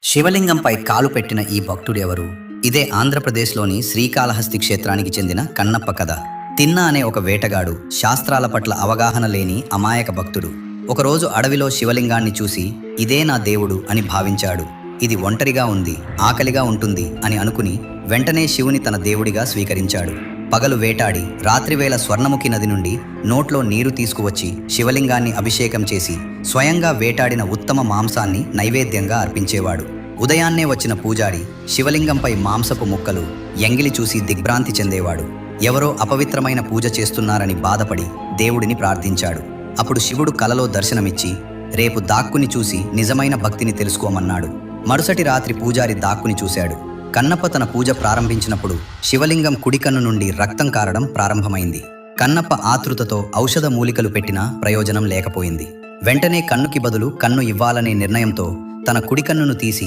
శివలింగంపై కాలు పెట్టిన ఈ భక్తుడెవరు? ఇదే ఆంధ్రప్రదేశ్లోని శ్రీకాళహస్తి క్షేత్రానికి చెందిన కన్నప్ప కథ. తిన్నా అనే ఒక వేటగాడు, శాస్త్రాల పట్ల అవగాహన లేని అమాయక భక్తుడు. ఒకరోజు అడవిలో శివలింగాన్ని చూసి ఇదే నా దేవుడు అని భావించాడు. ఇది ఒంటరిగా ఉంది, ఆకలిగా ఉంటుంది అని అనుకుని వెంటనే శివుని తన దేవుడిగా స్వీకరించాడు. పగలు వేటాడి రాత్రివేళ స్వర్ణముఖి నది నుండి నోట్లో నీరు తీసుకువచ్చి శివలింగాన్ని అభిషేకం చేసి స్వయంగా వేటాడిన ఉత్తమ మాంసాన్ని నైవేద్యంగా అర్పించేవాడు. ఉదయాన్నే వచ్చిన పూజారి శివలింగంపై మాంసపు ముక్కలు, ఎంగిలి చూసి దిగ్భ్రాంతి చెందేవాడు. ఎవరో అపవిత్రమైన పూజ చేస్తున్నారని బాధపడి దేవుడిని ప్రార్థించాడు. అప్పుడు శివుడు కలలో దర్శనమిచ్చి రేపు దాక్కుని చూసి నిజమైన భక్తిని తెలుసుకోమన్నాడు. మరుసటి రాత్రి పూజారి దాక్కుని చూశాడు. కన్నప్ప తన పూజ ప్రారంభించినప్పుడు శివలింగం కుడికన్ను నుండి రక్తం కారడం ప్రారంభమైంది. కన్నప్ప ఆతృతతో ఔషధ మూలికలు పెట్టినా ప్రయోజనం లేకపోయింది. వెంటనే కన్నుకి బదులు కన్ను ఇవ్వాలనే నిర్ణయంతో తన కుడికన్నును తీసి